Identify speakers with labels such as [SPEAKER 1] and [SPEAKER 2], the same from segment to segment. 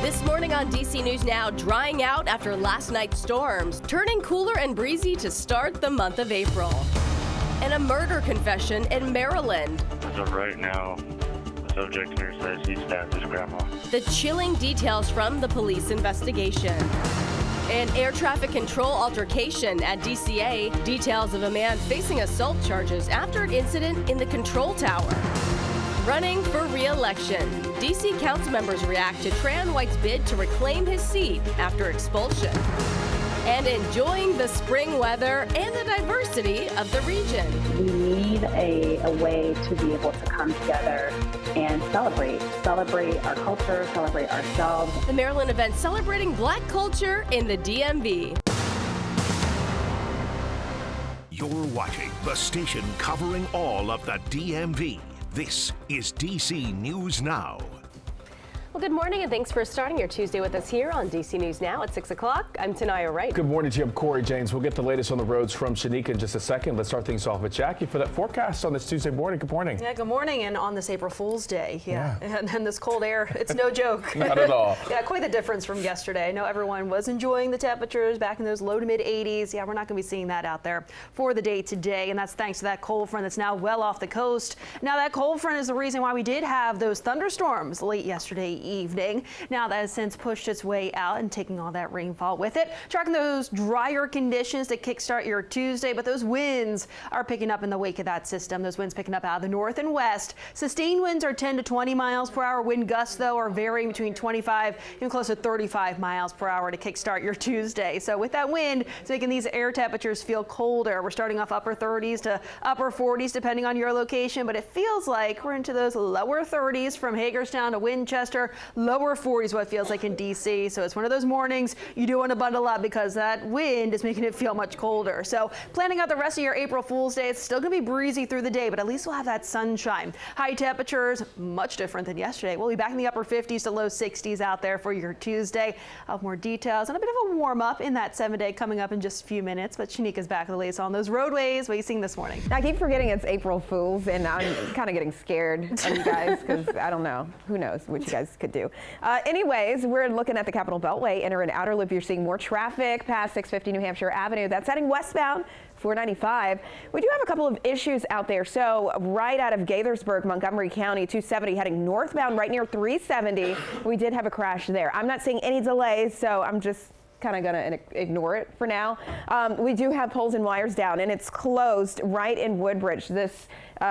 [SPEAKER 1] This morning on DC News Now, drying out after last night's storms, turning cooler and breezy to start the month of April. And a murder confession in Maryland.
[SPEAKER 2] As of right now, the subject here says he stabbed his grandma.
[SPEAKER 1] The chilling details from the police investigation. An air traffic control altercation at DCA. Details of a man facing assault charges after an incident in the control tower. Running for re-election. DC council members react to Tran White's bid to reclaim his seat after expulsion. And enjoying the spring weather and the diversity of the region.
[SPEAKER 3] We need a way to be able to come together and celebrate our culture, celebrate ourselves.
[SPEAKER 1] The Maryland event celebrating Black culture in the DMV.
[SPEAKER 4] You're watching the station covering all of the DMV. This is DC News Now.
[SPEAKER 1] Well, good morning and thanks for starting your Tuesday with us here on DC News Now at 6 o'clock. I'm Tanaya Wright.
[SPEAKER 5] Good morning, Jim. Corey James. We'll get the latest on the roads from Shanika in just a second. Let's start things off with Jackie for that forecast on this Tuesday morning. Good morning.
[SPEAKER 6] Yeah, good morning. And on this April Fool's Day. Yeah. And this cold air, it's no joke.
[SPEAKER 5] Not at all.
[SPEAKER 6] Yeah, quite the difference from yesterday. I know everyone was enjoying the temperatures back in those low to mid 80s. Yeah, we're not going to be seeing that out there for the day today. And that's thanks to that cold front that's now well off the coast. Now, that cold front is the reason why we did have those thunderstorms late yesterday evening. Now that has since pushed its way out and taking all that rainfall with it. Tracking those drier conditions to kickstart your Tuesday, but those winds are picking up in the wake of that system. Those winds picking up out of the north and west. Sustained winds are 10 to 20 miles per hour. Wind gusts, though, are varying between 25 and close to 35 miles per hour to kickstart your Tuesday. So with that wind, it's making these air temperatures feel colder. We're starting off upper 30s to upper 40s, depending on your location, but it feels like we're into those lower 30s from Hagerstown to Winchester, lower 40s what it feels like in DC. So it's one of those mornings you do want to bundle up because that wind is making it feel much colder. So planning out the rest of your April Fool's Day, it's still going to be breezy through the day, but at least we'll have that sunshine. High temperatures, much different than yesterday. We'll be back in the upper 50s to low 60s out there for your Tuesday. I'll have more details and a bit of a warm up in that 7-day coming up in just a few minutes. But Shanika's back with the latest on those roadways. What are you seeing this morning?
[SPEAKER 7] I keep forgetting it's April Fool's, and I'm kind of getting scared of you guys because I don't know. Who knows what you guys could do. Anyways, we're looking at the Capitol Beltway, inner and outer loop. You're seeing more traffic past 650 New Hampshire Avenue. That's heading westbound. 495. We do have a couple of issues out there. So right out of Gaithersburg, Montgomery County, 270 heading northbound right near 370. We did have a crash there. I'm not seeing any delays, so I'm just kind of going to ignore it for now. We do have poles and wires down, and it's closed right in Woodbridge. This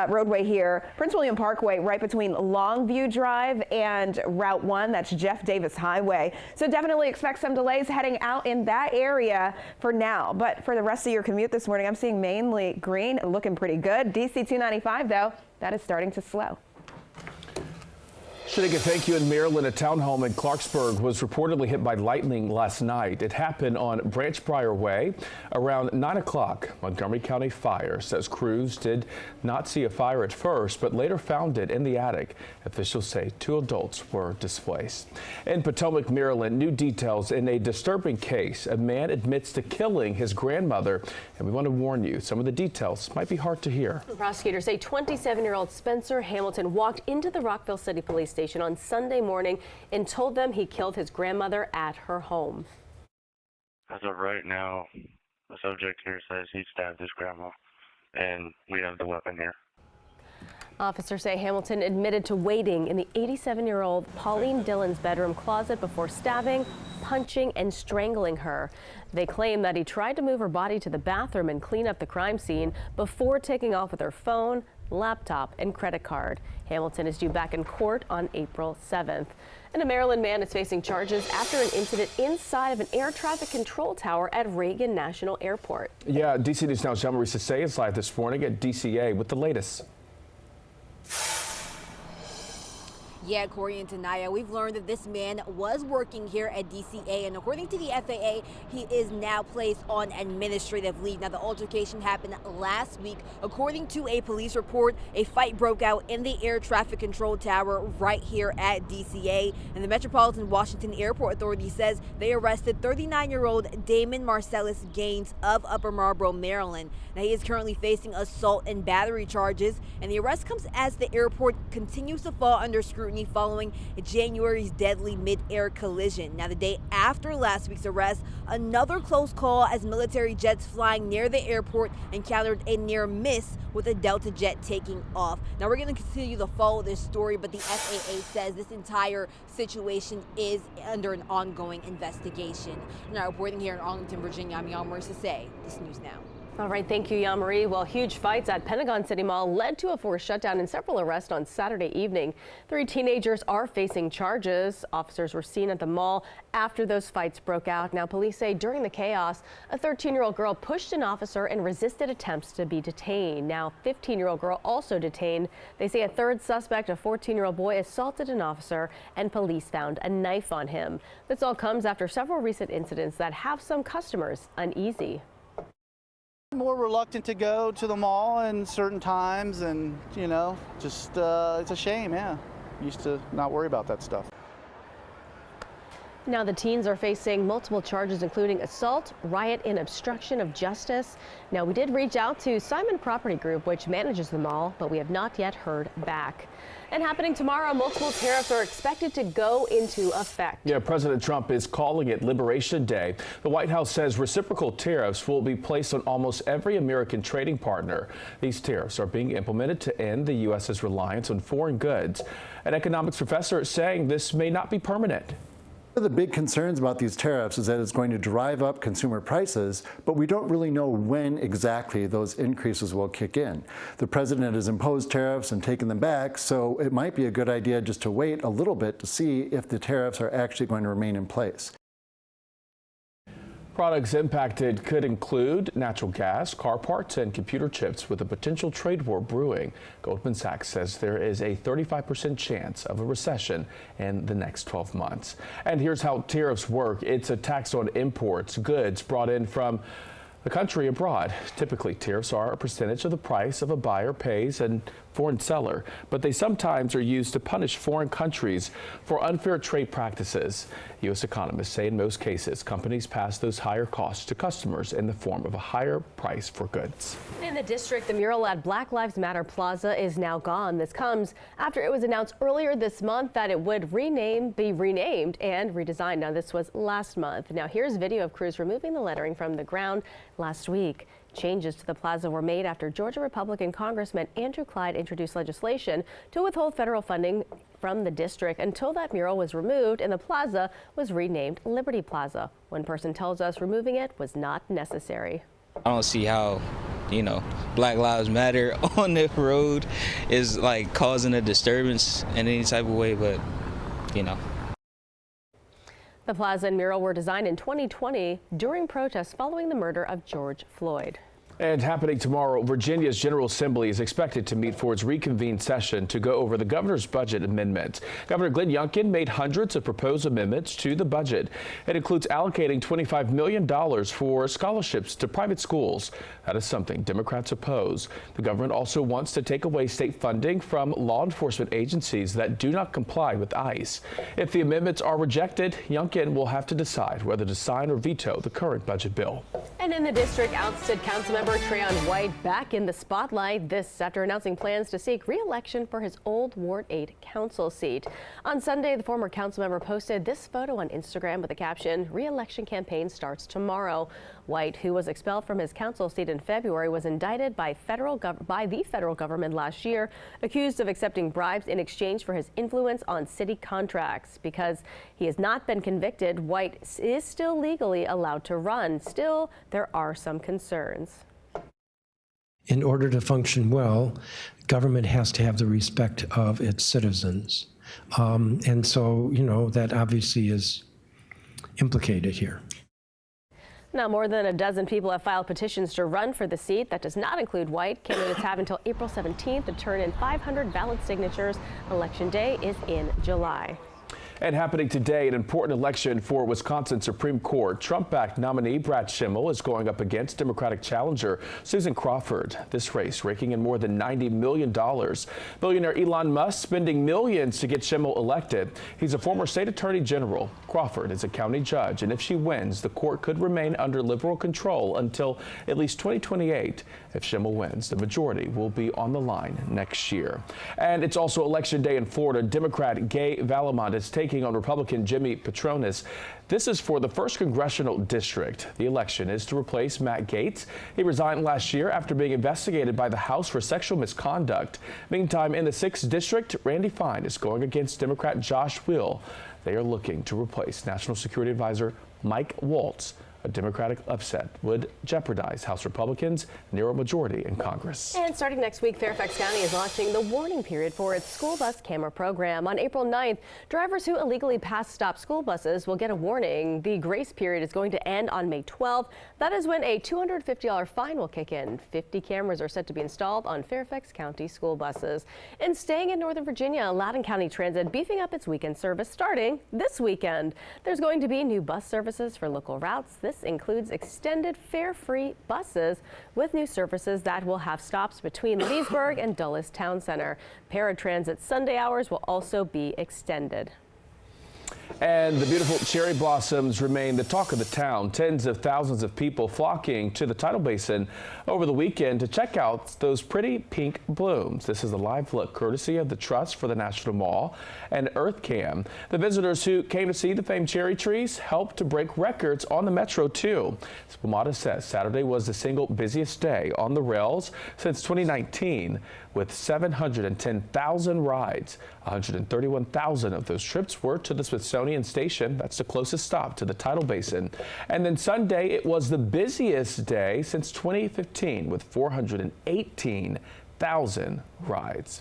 [SPEAKER 7] roadway here, Prince William Parkway, right between Longview Drive and Route 1. That's Jeff Davis Highway. So definitely expect some delays heading out in that area for now. But for the rest of your commute this morning, I'm seeing mainly green, looking pretty good. DC 295, though, that is starting to slow.
[SPEAKER 5] Shanika, thank you. In Maryland, a townhome in Clarksburg was reportedly hit by lightning last night. It happened on Branch Briar Way around 9 o'clock. Montgomery County Fire says crews did not see a fire at first, but later found it in the attic. Officials say 2 adults were displaced. In Potomac, Maryland, new details in a disturbing case. A man admits to killing his grandmother, and we want to warn you, some of the details might be hard to hear.
[SPEAKER 1] Prosecutors say 27-year-old Spencer Hamilton walked into the Rockville City Police Station on Sunday morning and told them he killed his grandmother at her home.
[SPEAKER 2] As of right now, the subject here says he stabbed his grandma, and we have the weapon here.
[SPEAKER 1] Officers say Hamilton admitted to waiting in the 87-year-old Pauline Dillon's bedroom closet before stabbing, punching, and strangling her. They claim that he tried to move her body to the bathroom and clean up the crime scene before taking off with her phone, laptop, and credit card. Hamilton is due back in court on April 7th. And a Maryland man is facing charges after an incident inside of an air traffic control tower at Reagan National Airport.
[SPEAKER 5] Yeah, DC News Now's Jean-Marie Sissay is live this morning at DCA with the latest.
[SPEAKER 8] Yeah, Corey and Tanaya, we've learned that this man was working here at DCA, and according to the FAA, he is now placed on administrative leave. Now, the altercation happened last week. According to a police report, a fight broke out in the air traffic control tower right here at DCA, and the Metropolitan Washington Airport Authority says they arrested 39-year-old Damon Marcellus Gaines of Upper Marlboro, Maryland. Now, he is currently facing assault and battery charges, and the arrest comes as the airport continues to fall under scrutiny scrutiny following January's deadly mid-air collision. Now, the day after last week's arrest, another close call as military jets flying near the airport encountered a near miss with a Delta jet taking off. Now, we're going to continue to follow this story, but the FAA says this entire situation is under an ongoing investigation. Now, reporting here in Arlington, Virginia, I'm Jan Marissa Say, This News Now.
[SPEAKER 1] All right, thank you, Jan Marie. Well, huge fights at Pentagon City Mall led to a forced shutdown and several arrests on Saturday evening. 3 teenagers are facing charges. Officers were seen at the mall after those fights broke out. Now, police say during the chaos, a 13-year-old girl pushed an officer and resisted attempts to be detained. Now, 15-year-old girl also detained. They say a third suspect, a 14-year-old boy, assaulted an officer and police found a knife on him. This all comes after several recent incidents that have some customers uneasy.
[SPEAKER 9] More reluctant to go to the mall in certain times, and just it's a shame. Yeah, used to not worry about that stuff.
[SPEAKER 1] Now the teens are facing multiple charges, including assault, riot, and obstruction of justice. Now, we did reach out to Simon Property Group, which manages the mall, but we have not yet heard back. And happening tomorrow, multiple tariffs are expected to go into effect.
[SPEAKER 5] Yeah, President Trump is calling it Liberation Day. The White House says reciprocal tariffs will be placed on almost every American trading partner. These tariffs are being implemented to end the U.S.'s reliance on foreign goods. An economics professor is saying this may not be permanent.
[SPEAKER 10] One of the big concerns about these tariffs is that it's going to drive up consumer prices, but we don't really know when exactly those increases will kick in. The president has imposed tariffs and taken them back, so it might be a good idea just to wait a little bit to see if the tariffs are actually going to remain in place.
[SPEAKER 5] Products impacted could include natural gas, car parts, and computer chips, with a potential trade war brewing. Goldman Sachs says there is a 35% chance of a recession in the next 12 months. And here's how tariffs work. It's a tax on imports, goods brought in from the country abroad. Typically, tariffs are a percentage of the price of a buyer pays and foreign seller, but they sometimes are used to punish foreign countries for unfair trade practices. U.S. economists say in most cases, companies pass those higher costs to customers in the form of a higher price for goods.
[SPEAKER 1] In the district, the mural at Black Lives Matter Plaza is now gone. This comes after it was announced earlier this month that it would be renamed and redesigned. Now, this was last month. Now, here's video of crews removing the lettering from the ground last week. Changes to the plaza were made after Georgia Republican Congressman Andrew Clyde introduced legislation to withhold federal funding from the district until that mural was removed and the plaza was renamed Liberty Plaza. One person tells us removing it was not necessary.
[SPEAKER 11] I don't see how, Black Lives Matter on the road is like causing a disturbance in any type of way, but,
[SPEAKER 1] The plaza and mural were designed in 2020 during protests following the murder of George Floyd.
[SPEAKER 5] And happening tomorrow, Virginia's General Assembly is expected to meet for its reconvened session to go over the governor's budget amendment. Governor Glenn Youngkin made hundreds of proposed amendments to the budget. It includes allocating $25 million for scholarships to private schools. That is something Democrats oppose. The government also wants to take away state funding from law enforcement agencies that do not comply with ICE. If the amendments are rejected, Youngkin will have to decide whether to sign or veto the current budget bill.
[SPEAKER 1] And in the district, ousted Councilmember Trayon White back in the spotlight, this after announcing plans to seek re-election for his old Ward 8 council seat. On Sunday, the former council member posted this photo on Instagram with the caption, "Re-election campaign starts tomorrow." White, who was expelled from his council seat in February, was indicted by the federal government last year, accused of accepting bribes in exchange for his influence on city contracts. Because he has not been convicted, White is still legally allowed to run. Still, there are some concerns.
[SPEAKER 12] In order to function well, government has to have the respect of its citizens. And so, that obviously is implicated here.
[SPEAKER 1] Now, more than a dozen people have filed petitions to run for the seat. That does not include White. Candidates have until April 17th to turn in 500 valid signatures. Election day is in July.
[SPEAKER 5] And happening today, an important election for Wisconsin Supreme Court. Trump-backed nominee Brad Schimel is going up against Democratic challenger Susan Crawford. This race raking in more than $90 million. Billionaire Elon Musk spending millions to get Schimel elected. He's a former state attorney general. Crawford is a county judge, and if she wins, the court could remain under liberal control until at least 2028. If Schimel wins, the majority will be on the line next year. And it's also election day in Florida. Democrat Gay Vallimont is taking on Republican Jimmy Patronis. This is for the 1st Congressional District. The election is to replace Matt Gaetz. He resigned last year after being investigated by the House for sexual misconduct. Meantime, in the 6th District, Randy Fine is going against Democrat Josh Will. They are looking to replace National Security Advisor Mike Waltz. A Democratic upset would jeopardize House Republicans' narrow majority in Congress.
[SPEAKER 1] And starting next week, Fairfax County is launching the warning period for its school bus camera program. On April 9th, drivers who illegally pass stop school buses will get a warning. The grace period is going to end on May 12th. That is when a $250 fine will kick in. 50 cameras are set to be installed on Fairfax County school buses. And staying in Northern Virginia, Loudoun County Transit beefing up its weekend service starting this weekend. There's going to be new bus services for local routes. This includes extended fare-free buses with new services that will have stops between Leesburg and Dulles Town Center. Paratransit Sunday hours will also be extended.
[SPEAKER 5] And the beautiful cherry blossoms remain the talk of the town. Tens of thousands of people flocking to the tidal basin over the weekend to check out those pretty pink blooms. This is a live look courtesy of the Trust for the National Mall and EarthCam. The visitors who came to see the famed cherry trees helped to break records on the Metro too. Spumata says Saturday was the single busiest day on the rails since 2019 with 710,000 rides. 131,000 of those trips were to the Smithsonian Station. That's the closest stop to the tidal basin. And then Sunday, it was the busiest day since 2015 with 418,000 rides.